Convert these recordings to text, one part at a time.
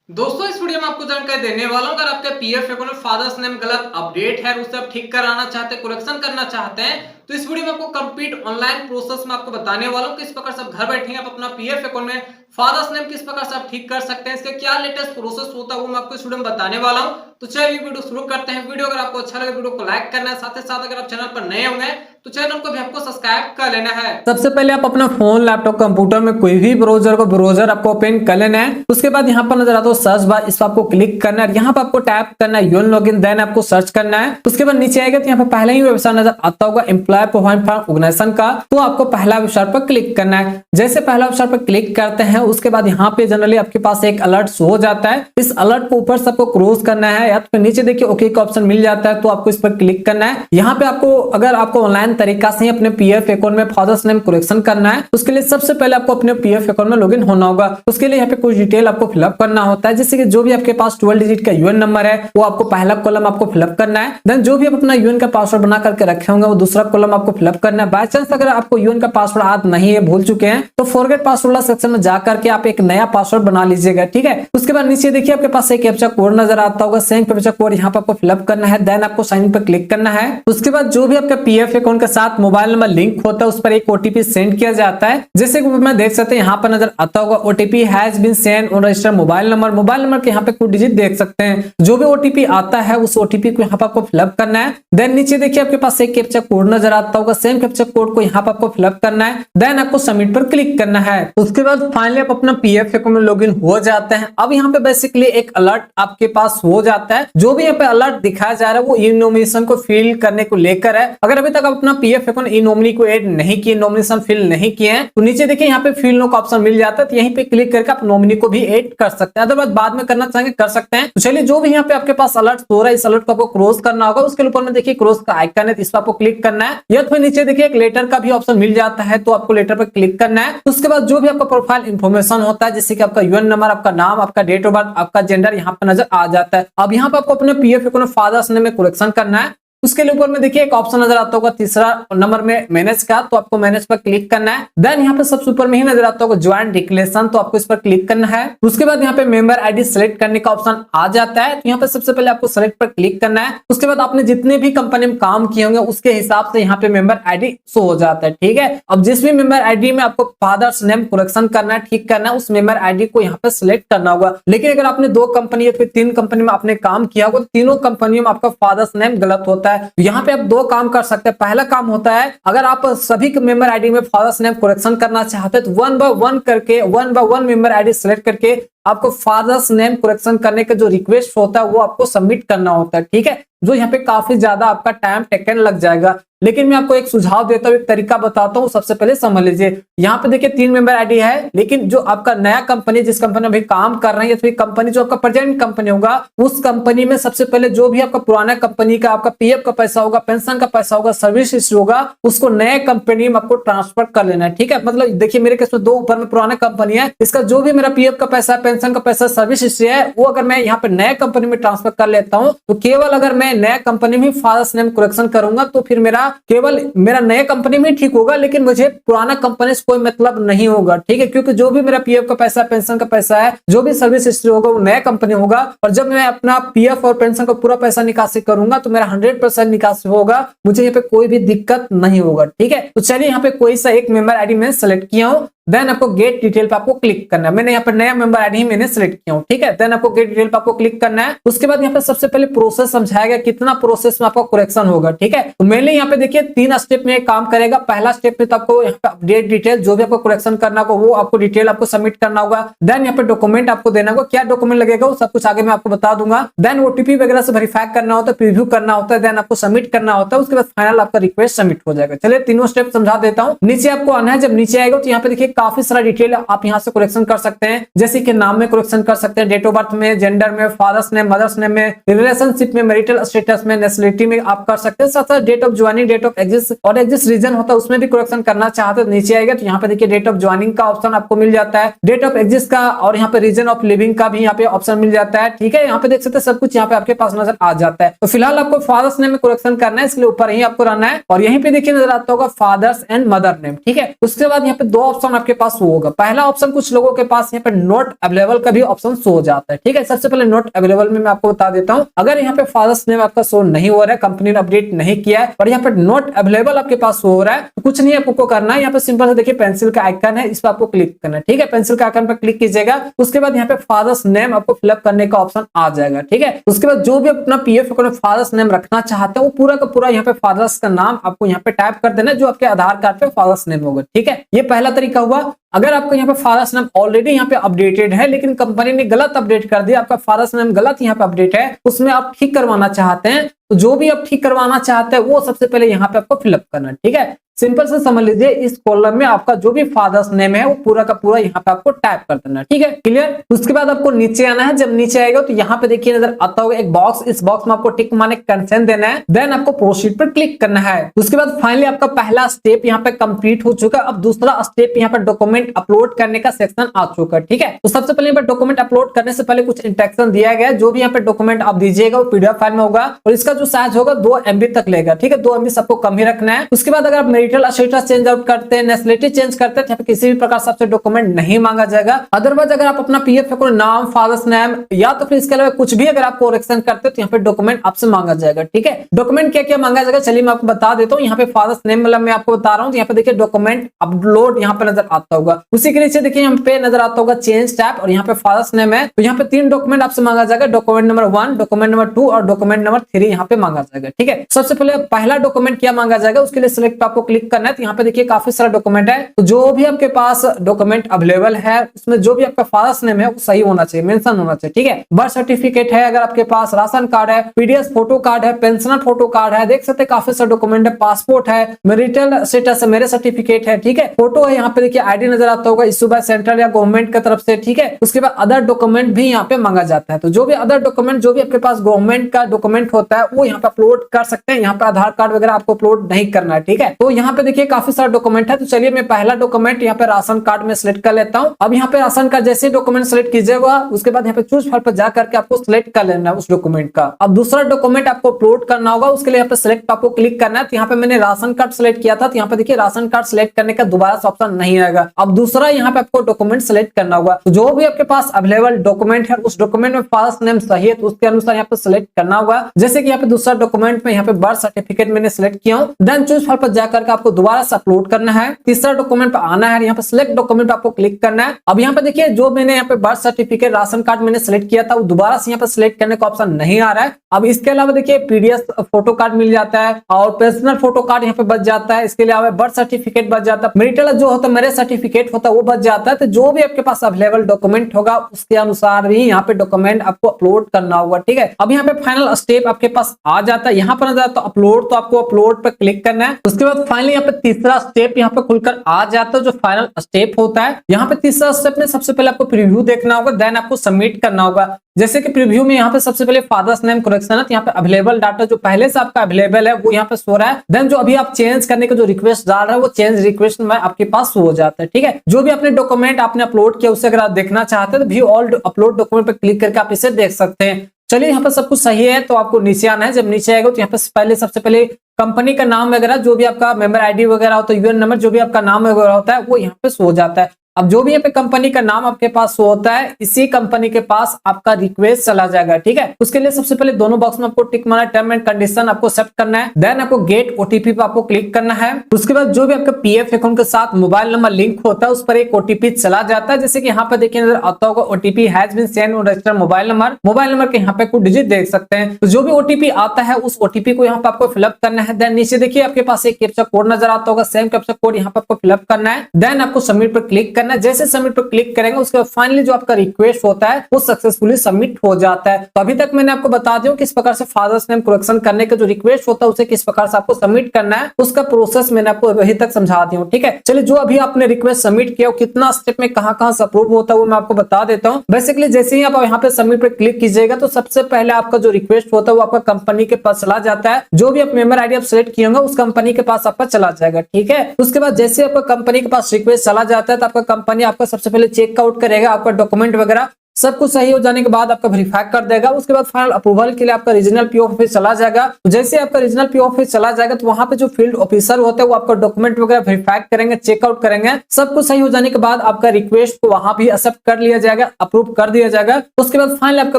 दोस्तों इस वीडियो में आपको जानकारी देने वाला हूं। अगर आपके पीएफ अकाउंट में फादर्स नेम गलत अपडेट है, उसे आप ठीक कराना चाहते हैं, करेक्शन करना चाहते हैं, तो इस वीडियो में आपको कंप्लीट ऑनलाइन प्रोसेस में आपको बताने वाला हूं कि किस प्रकार से आप घर बैठे आप अपना पीएफ अकाउंट में फादर्स नेम किस प्रकार से आप ठीक कर सकते हैं। इसके क्या लेटेस्ट प्रोसेस होता है वो मैं आपको इस वीडियो में बताने वाला हूं। तो चलिए वीडियो शुरू करते हैं। वीडियो अगर आपको अच्छा लगे वीडियो को लाइक करना है, साथ ही साथ अगर आप चैनल पर नए होंगे तो चैनल को भी आपको सब्सक्राइब कर लेना है। सबसे पहले आप अपना फोन, लैपटॉप, कंप्यूटर में कोई भी ब्राउजर आपको ओपन कर लेना है। उसके बाद यहाँ पर नजर आता है सर्च बार, इस पर आपको क्लिक करना है। यहाँ पर आपको टैप करना है यूएन लॉगिन, देन आपको सर्च करना है। उसके बाद नीचे आएगा तो यहाँ पर पहले ही वेबसाइट नजर आता होगा एम्प्लॉय प्रोवाइड फॉर ऑर्गेनाइजेशन का, तो आपको पहला वेबसाइट पर क्लिक करना है। जैसे पहला वेबसाइट पर क्लिक करते हैं उसके बाद यहाँ पे जनरली आपके पास एक अलर्ट शो हो जाता है। इस अलर्ट को ऊपर से आपको क्रॉस करना है या तो नीचे देखिए ओके का ऑप्शन मिल जाता है, तो आपको इस पर क्लिक करना है। यहाँ पे आपको अगर आपको ऑनलाइन तरीका से अपने पीएफ अकाउंट में फादर्स नेम करेक्शन करना है, उसके लिए सबसे पहले आपको अपने पीएफ अकाउंट में लॉगिन होना होगा। उसके लिए यहाँ पे कुछ डिटेल आपको फिलअप करना होता है, जैसे कि जो भी आपके पास 12 डिजिट का यूएन नंबर है वो आपको पहला कॉलम आपको फिलअप करना है। देन जो भी आप अपना यूएन का पासवर्ड बना करके रखे होंगे वो दूसरा कॉलम आपको फिलअप करना है। बाय चांस अगर आपको यूएन का पासवर्ड याद नहीं है, भूल चुके हैं, तो फॉरगेट पासवर्ड सेक्शन में जाकर के आप एक नया पासवर्ड बना लीजिएगा, ठीक है। उसके बाद नीचे देखिए आपके पास एक कैप्चा कोड नजर आता होगा, सेम कैप्चा कोड यहाँ पर आपको फिलअप करना है। देन आपको साइन इन पर क्लिक करना है। उसके बाद जो भी आपका पीएफ अकाउंट के साथ मोबाइल नंबर लिंक होता है उस पर एक ओटीपी सेंड किया जाता है। जैसे कि मैं देख सकते हैं यहाँ पर नजर आता होगा OTP has been send on registered mobile number. Mobile number के यहाँ पे कुछ डिजिट देख सकते हैं। जो भी ओटीपी आता है उस ओटीपी को यहाँ पर आपको फिलअप करना है। देन नीचे देखिए आपके पास एक कैप्चा कोड नजर आता होगा, सेम कैप्चा कोड को यहाँ पर आपको फिलअप करना है। देन आपको सबमिट पर क्लिक करना है। उसके बाद फाइनली आप अपना पीएफ अकाउंट में लॉगिन हो जाते हैं। अब यहाँ पे बेसिकली एक अलर्ट आपके पास हो जाता है। जो भी यहाँ पे अलर्ट दिखाया जा रहा है वो इनोमिनेशन को फिल करने को लेकर है। अगर अभी तक आप अपना पीएफ अकाउंट इनोमिनी को ऐड नहीं किए, नॉमिनेशन फिल नहीं किए हैं, तो नीचे देखिए यहाँ पे फिल नो का ऑप्शन मिल जाता है, तो यहीं पे क्लिक करके आप नॉमिनी को भी ऐड कर सकते हैं। अदरवाइज बाद में करना चाहेंगे कर सकते हैं। तो चलिए जो भी यहाँ पे आपके पास अलर्ट हो रहा है इस अलर्ट को आपको क्रॉस करना होगा। उसके ऊपर में देखिए क्रॉस का आइकन है, इस पर आपको क्लिक करना है। या फिर नीचे देखिए एक लेटर का भी ऑप्शन मिल जाता है, तो आपको लेटर पर क्लिक करना है। उसके बाद जो भी आपका प्रोफाइल इंफॉर्मेशन होता है, जैसे कि आपका यूएन नंबर, आपका नाम, आपका डेट ऑफ बर्थ, आपका जेंडर यहाँ पर नजर आ जाता है। अब यहाँ पर आपको अपने पीएफ अकाउंट फादर्स नेम में करेक्शन करना है। उसके ऊपर में देखिए एक ऑप्शन नजर आता होगा तीसरा नंबर में मैनेज का, तो आपको मैनेज पर क्लिक करना है। देन यहाँ पे सबसे ऊपर में ही नजर आता होगा ज्वाइंट डिक्लेरेशन, तो आपको इस पर क्लिक करना है। उसके बाद यहाँ पे मेंबर आईडी सेलेक्ट करने का ऑप्शन आ जाता है, तो यहाँ पे सबसे पहले आपको सेलेक्ट पर क्लिक करना है। उसके बाद आपने जितने भी कंपनी में काम किए होंगे उसके हिसाब से यहाँ पे मेंबर आईडी शो हो जाता है, ठीक है। अब जिस भी मेंबर आईडी में आपको फादर्स नेम करेक्शन करना है, ठीक करना है, उस मेंबर आईडी को यहाँ पे सिलेक्ट करना होगा। लेकिन अगर आपने 2 कंपनी या फिर 3 कंपनी में आपने काम किया होगा तो तीनों कंपनियों में आपका फादर्स नेम गलत होता है। यहाँ पे आप 2 काम कर सकते हैं। पहला काम होता है अगर आप सभी मेंबर आईडी में फादर्स नेम करेक्शन करना चाहते हैं तो 1 बाय 1 मेंबर आईडी सेलेक्ट करके आपको फादर्स नेम करेक्शन करने का जो रिक्वेस्ट होता है वो आपको सबमिट करना होता है, ठीक है। जो यहाँ पे काफी ज्यादा आपका टाइम टेकन लग जाएगा। लेकिन मैं आपको एक सुझाव देता हूँ, एक तरीका बताता हूँ, सबसे पहले समझ लीजिए। यहाँ पे देखिए 3 मेंबर आईडी है, लेकिन जो आपका नया कंपनी जिस कंपनी में अभी काम कर रहे हैं या फिर कंपनी जो आपका प्रेजेंट कंपनी होगा उस कंपनी में सबसे पहले जो भी आपका पुराना कंपनी का आपका पीएफ का पैसा होगा, पेंशन का पैसा होगा, सर्विस हिस्ट्री होगा, उसको नए कंपनी में आपको ट्रांसफर कर लेना है, ठीक है। मतलब देखिए मेरे केस में 2 ऊपर में पुराना कंपनी है, इसका जो भी मेरा पीएफ का पैसा, पेंशन का पैसा, सर्विस हिस्ट्री है, वो अगर मैं यहाँ पे नए कंपनी में ट्रांसफर कर लेता हूँ तो केवल अगर मैं नया कंपनी में फादर्स नेम करेक्शन करूंगा तो फिर केवल मेरा नया कंपनी में ठीक होगा, लेकिन मुझे पुराना कंपनी से कोई मतलब नहीं होगा, ठीक है। क्योंकि जो भी मेरा पीएफ का पैसा, पेंशन का पैसा है, जो भी सर्विस हिस्ट्री होगा वो नया कंपनी होगा। और जब मैं अपना पीएफ और पेंशन का पूरा पैसा निकासी करूंगा तो मेरा 100% निकासी होगा, मुझे यहाँ पे कोई भी दिक्कत नहीं होगा, ठीक है। तो चलिए यहाँ पे कोई सा एक मेंबर आईडी में सेलेक्ट किया हूँ। देन आपको गेट डिटेल पे आपको क्लिक करना है। मैंने यहाँ पर नया मेंबर आईडी मैंने सेलेक्ट किया हूँ, ठीक है। देन आपको गेट डिटेल पे आपको क्लिक करना है। उसके बाद यहाँ पे सबसे पहले प्रोसेस समझाया गया, कितना प्रोसेस में आपका करेक्शन होगा, ठीक है। तो मेनली यहाँ पे देखिए 3 स्टेप में काम करेगा। पहला स्टेप में तो आपको यहाँ पे अपडेट डिटेल, जो भी आपको करेक्शन करना होगा वो आपको डिटेल आपको सबमिट करना होगा। देन यहाँ पे डॉक्यूमेंट आपको देना होगा, क्या डॉक्यूमेंट लगेगा वो सब कुछ आगे मैं आपको बता दूंगा। देन ओटीपी वगैरह से वेरीफाई करना होता है, प्रीव्यू करना होता है, देन आपको सबमिट करना होता है। उसके बाद फाइनल आपका रिक्वेस्ट सबमिट हो जाएगा। चलिए तीनों स्टेप समझा देता हूँ। नीचे आपको आना है, जब नीचे आएगा तो यहाँ पे देखिए काफी सारा डिटेल आप यहाँ से करेक्शन कर सकते हैं, जैसे कि नाम में करेक्शन कर सकते हैं, डेट ऑफ बर्थ में, जेंडर में, फादर्स नेम, मदर्स नेम में, रिलेशनशिप में, मैरिटल स्टेटस में, नेशनलिटी में आप कर सकते हैं। साथ साथ date of joining, date of exist और एग्जिस्ट रीजन होता है उसमें भी करेक्शन करना चाहते हैं। नीचे आएगा तो यहाँ पे देखिए डेट ऑफ ज्वाइनिंग का ऑप्शन आपको मिल जाता है, डेट ऑफ एग्जिस्ट का और यहाँ पे रीजन ऑफ लिविंग का भी यहाँ पे ऑप्शन मिल जाता है, ठीक है। यहाँ पे देख सकते हैं सब कुछ यहाँ पे आपके पास नजर आ जाता है। तो फिलहाल आपको फादर्स नेम में करेक्शन करना है, इसलिए ऊपर ही आपको रहना है। और यहीं पे देखिए नजर आता होगा फादर्स एंड मदर नेम, ठीक है। उसके बाद यहाँ पे 2 ऑप्शन आपके पास शो होगा। पहला ऑप्शन कुछ लोगों के पास यहाँ पे नॉट अवेलेबल का भी ऑप्शन शो हो जाता है, ठीक है। सबसे पहले नॉट अवेलेबल में मैं आपको बता देता हूँ, अगर यहाँ पे फादर्स नेम आपका शो नहीं हो रहा है, कंपनी ने अपडेट नहीं किया है और यहाँ पे नॉट अवेलेबल आपके पास शो हो रहा है, तो कुछ नहीं आपको करना है। यहाँ पे सिंपल से देखिए पेंसिल का आइकन है, इस पर आपको क्लिक करना है, ठीक है। पेंसिल का आइकन पर क्लिक कीजिएगा, उसके बाद यहाँ पे फादर्स नेम आपको फिलअप करने का ऑप्शन आ जाएगा, ठीक है। उसके बाद जो भी अपना पीएफ अकाउंट में फादर्स नेम रखना चाहते हैं वो पूरा का पूरा यहाँ पे फादर्स का नाम आपको यहाँ पे टाइप कर देना जो आपके आधार कार्ड पे फादर्स नेम होगा, ठीक है। ये पहला तरीका हुआ। अगर आपका यहाँ पे फादर्स नेम ऑलरेडी यहाँ पे अपडेटेड है लेकिन कंपनी ने गलत अपडेट कर दिया, आपका फादर्स नेम गलत यहाँ पे अपडेट है, उसमें आप ठीक करवाना चाहते हैं, तो जो भी आप ठीक करवाना चाहते हैं वो सबसे पहले यहाँ पे आपको फिलअप करना है, ठीक है। सिंपल से समझ लीजिए इस कॉलम में आपका जो भी फादर्स नेम है वो पूरा का पूरा यहाँ पे आपको टाइप कर देना है, ठीक है, क्लियर। उसके बाद आपको नीचे आना है, जब नीचे आएगा तो यहाँ पे देखिए नजर आता होगा एक बॉक्स, इस बॉक्स में आपको टिक माने कंसेंट देना है, देन आपको प्रोसीड पर क्लिक करना है। उसके बाद फाइनली आपका पहला स्टेप यहाँ पे कंप्लीट हो चुका है। अब दूसरा स्टेप यहाँ पे डॉक्यूमेंट अपलोड करने का सेक्शन आ चुका है, ठीक है। तो सबसे पहले यहाँ पे डॉक्यूमेंट अपलोड करने से पहले कुछ इंस्ट्रक्शन दिया गया है, जो भी यहाँ पे डॉक्यूमेंट आप दीजिएगा वो पीडीएफ फाइल में होगा और इसका जो साइज होगा 2 MB तक लेगा, ठीक है। 2 MB सबको कम ही रखना है। उसके बाद अगर आप मैरिटल स्टेटस चेंज आउट करते हैं, नेशनलिटी चेंज करते हैं, किसी भी प्रकार से डॉक्यूमेंट नहीं मांगा जाएगा। अदरवाइज अगर आप अपना पीएफ को नाम, फादर्स नेम या तो फिर इसके अलावा कुछ भी अगर आप करेक्शन करते हैं तो यहाँ पे डॉक्यूमेंट आपसे मांगा जाएगा, ठीक है। डॉक्यूमेंट क्या क्या मांगा जाएगा चलिए मैं आपको बता देता हूँ। यहाँ पे फादर्स नेम मतलब मैं आपको बता रहा हूँ, यहाँ पे देखिए डॉक्यूमेंट अपलोड यहाँ पे नजर आता होगा, उसी के नीचे देखिए यहाँ पे नजर आता होगा चेंज टाइप और यहाँ पे फादर्स नेम है, तो यहाँ पे 3 डॉक्यूमेंट आपसे मांगा जाएगा, डॉक्यूमेंट नंबर 1, डॉक्यूमेंट नंबर 2 और डॉक्यूमेंट नंबर 3 यहाँ पे मांगा जाएगा, ठीक है। सबसे पहले पहला डॉक्यूमेंट क्या मांगा जाएगा उसके लिए सिलेक्ट पे आपको क्लिक करना है। तो यहाँ पे देखिए काफी सारा डॉक्यूमेंट है, तो जो भी आपके पास डॉक्यूमेंट अवेलेबल है उसमें जो भी आपका फादर्स नेम है वो सही होना चाहिए, मेंशन होना चाहिए, ठीक है। बर्थ सर्टिफिकेट है, अगर आपके पास राशन कार्ड है, पीडीएस फोटो कार्ड है, पेंशनर फोटो कार्ड है, देख सकते हैं काफी सारे डॉक्यूमेंट है, पासपोर्ट है, मैरिटल स्टेटस है, मेरे सर्टिफिकेट है, ठीक है। फोटो है, यहाँ पे देखिए आईडी नजर आता होगा, इशू बाय सेंट्रल या गवर्नमेंट की तरफ से, ठीक है। उसके बाद अदर डॉक्यूमेंट भी यहाँ पे मांगा जाता है, तो जो भी अदर डॉक्यूमेंट जो भी आपके पास गवर्नमेंट का डॉक्यूमेंट होता है वो यहाँ पे अपलोड कर सकते हैं। यहाँ पे आधार कार्ड वगैरह आपको अपलोड नहीं करना है, ठीक है। तो यहाँ पे देखिए काफी सारे डॉक्यूमेंट है, तो चलिए मैं पहला डॉक्यूमेंट यहाँ पे राशन कार्ड में सिलेक्ट कर लेता हूँ। अब यहाँ पे राशन कार्ड जैसे डॉक्यूमेंट सिलेक्ट कीजिएगा उसके बाद यहाँ पे चूज फाइल पर जाकर के आपको सिलेक्ट कर लेना है उस डॉक्यूमेंट का। अब दूसरा डॉक्यूमेंट आपको अपलोड करना होगा, उसके लिए यहाँ पे सिलेक्ट आपको क्लिक करना है। तो यहाँ पे मैंने राशन कार्ड सिलेक्ट किया था, तो यहाँ पे देखिए राशन कार्ड सिलेक्ट करने का दोबारा से ऑप्शन नहीं आएगा। अब दूसरा यहाँ पे आपको डॉक्यूमेंट सिलेक्ट करना होगा, तो जो भी आपके पास अवेलेबल डॉक्यूमेंट है उस डॉक्यूमेंट में फादर्स नेम सही है तो उसके अनुसार यहाँ पे सिलेक्ट करना होगा। जैसे कि यहाँ पे दूसरा डॉक्यूमेंट में यहाँ पे बर्थ सर्टिफिकेट मैंने सिलेक्ट किया हूँ, देन चूज फाइल पर जाकर के आपको दोबारा से अपलोड करना है। तीसरा डॉक्यूमेंट पे आना है, यहाँ पे सिलेक्ट डॉक्यूमेंट आपको क्लिक करना है। अब यहाँ पे देखिए जो मैंने यहाँ पे बर्थ सर्टिफिकेट राशन कार्ड मैंने सिलेक्ट किया था वो दोबारा से यहाँ पे सिलेक्ट करने का ऑप्शन नहीं आ रहा है। अब इसके अलावा देखिए पीडीएफ फोटो कार्ड मिल जाता है और पेंशनर फोटो कार्ड यहाँ पे बच जाता है, इसके अलावा बर्थ सर्टिफिकेट बच जाता है, मैरिटल जो होता है मेरे सर्टिफिकेट होता है वो बच जाता है। तो जो भी आपके पास अवेलेबल डॉक्यूमेंट होगा उसके अनुसार ही यहाँ पे डॉक्यूमेंट आपको अपलोड करना होगा, ठीक है। अब यहाँ पे फाइनल स्टेप आपके पास आ जाता है, यहाँ पर नजर आता है अपलोड, तो आपको अपलोड पर क्लिक करना है। उसके बाद फाइनली यहाँ पे तीसरा स्टेप यहाँ पे खुलकर आ जाता है जो फाइनल स्टेप होता है। यहाँ पे तीसरा स्टेप में सबसे पहले आपको प्रीव्यू देखना होगा, देन आपको सबमिट करना होगा। जैसे कि प्रीव्यू में यहाँ पे सबसे पहले फादर्स नेम करेक्शन है, तो यहाँ पे अवेलेबल डाटा जो पहले से आपका अवेलेबल है वो यहाँ पे शो रहा है। देन जो अभी आप चेंज करने का जो रिक्वेस्ट डाल रहे हैं वो चेंज रिक्वेस्ट में आपके पास शो हो जाता है, ठीक है। जो भी अपने डॉक्यूमेंट आपने अपलोड किया उसे अगर आप देखना चाहते हैं तो व्यू ऑल अपलोड डॉक्यूमेंट पर क्लिक करके आप इसे देख सकते हैं। चलिए यहाँ पे सब कुछ सही है तो आपको नीचे आना है। जब नीचे आएगा तो यहाँ पे पहले सबसे पहले कंपनी का नाम वगैरह जो भी आपका मेंबर आईडी वगैरह होता है, यूएन नंबर जो भी आपका नाम वगैरह होता है वो यहाँ पे शो हो जाता है। अब जो भी यहाँ पे कंपनी का नाम आपके पास शो होता है इसी कंपनी के पास आपका रिक्वेस्ट चला जाएगा, ठीक है। उसके लिए सबसे पहले दोनों बॉक्स में आपको टिक मारना है, टर्म एंड कंडीशन आपको एक्सेप्ट करना है, देन आपको गेट ओटीपी पे आपको क्लिक करना है। उसके बाद जो भी आपका पीएफ अकाउंट के साथ मोबाइल नंबर लिंक होता है उस पर एक ओटीपी चला जाता है। जैसे कि यहाँ पे देखिए नजर आता होगा OTP has been send on registered mobile number के यहाँ पे कुछ डिजिट देख सकते हैं। तो जो भी ओटीपी आता है उस ओटीपी को यहाँ पे आपको फिलअप करना है। देन नीचे देखिए आपके पास एक कैप्चा कोड नजर आता होगा, सेम कैप्चा कोड यहाँ पे आपको फिलअप करना है। देन आपको सबमिट पर क्लिक करना है। जैसे सबमिट पर क्लिक करेंगे उसके बाद फाइनली जो आपका रिक्वेस्ट होता है वो सक्सेसफुली सबमिट हो जाता है। तो अभी तक मैंने आपको बता दिया किस प्रकार से फादर्स नेम करेक्शन करने का जो रिक्वेस्ट होता है उसे किस प्रकार से आपको सबमिट करना है, उसका प्रोसेस मैंने आपको अभी तक समझा दिया हूँ, ठीक है। चलिए जो अभी आपने रिक्वेस्ट सबमिट किया कितना स्टेप में कहाँ से अप्रूव होता है वो मैं आपको बता देता हूँ। बेसिकली जैसे ही आप यहाँ पे सबमिट पर क्लिक कीजिएगा तो सबसे पहले आपका जो रिक्वेस्ट होता है वो आपका कंपनी के पास चला जाता है। जो भी आप मेंबर आईडी आप सिलेक्ट किए होंगे उस कंपनी के पास आपका चला जाएगा, ठीक है। उसके बाद जैसे आपका कंपनी के पास रिक्वेस्ट चला जाता है तो आपका कंपनी आपका सबसे पहले चेकआउट करेगा आपका डॉक्यूमेंट वगैरह। सब कुछ सही हो जाने के बाद आपका वेरीफाई कर देगा। उसके बाद फाइनल अप्रूवल के लिए आपका रीजनल पीओ ऑफिस चला जाएगा। तो जैसे आपका रीजनल पीओ ऑफिस चला जाएगा तो वहां पे जो फील्ड ऑफिसर होते हैं वो आपका डॉक्यूमेंट वगैरह वेरीफाई करेंगे, चेकआउट करेंगे। सब कुछ सही हो जाने के बाद आपका रिक्वेस्ट को वहां भी एक्सेप्ट कर लिया जाएगा, अप्रूव कर दिया जाएगा। उसके बाद फाइनल आपका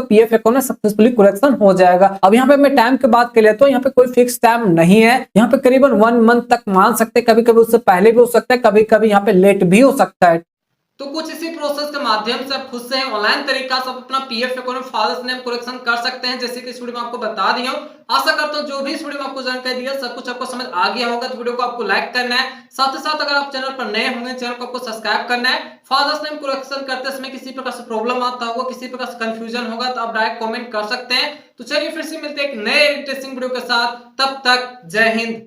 पीएफ अकाउंट में सक्सेसफुली करेक्शन हो जाएगा। अब यहाँ पे मैं टाइम की बात कर लेता हूँ, यहाँ पे कोई फिक्स टाइम नहीं है। यहाँ पे करीबन 1 मंथ तक मान सकते हैं, कभी कभी उससे पहले भी हो सकता है, कभी कभी यहाँ पे लेट भी हो सकता है। तो कुछ इसी प्रोसेस के माध्यम से आप खुद से ऑनलाइन तरीका से अपना पीएफ अकाउंट में फादर्स नेम करेक्शन कर सकते हैं, जैसे कि इस वीडियो में आपको बता दिया हूं। आशा करता हूं जो भी इस वीडियो में आपको जानकारी दी है सब कुछ आपको समझ आ गया होगा। तो वीडियो को आपको लाइक करना है, साथ ही साथ अगर आप चैनल पर नए होंगे चैनल को आपको सब्सक्राइब करना है। फादर्स नेम करेक्शन करते समय किसी प्रकार से प्रॉब्लम आता होगा, किसी प्रकार से कंफ्यूजन होगा तो आप डायरेक्ट कमेंट कर सकते हैं। तो चलिए फिर से मिलते हैं एक नए इंटरेस्टिंग वीडियो के साथ, तब तक जय हिंद।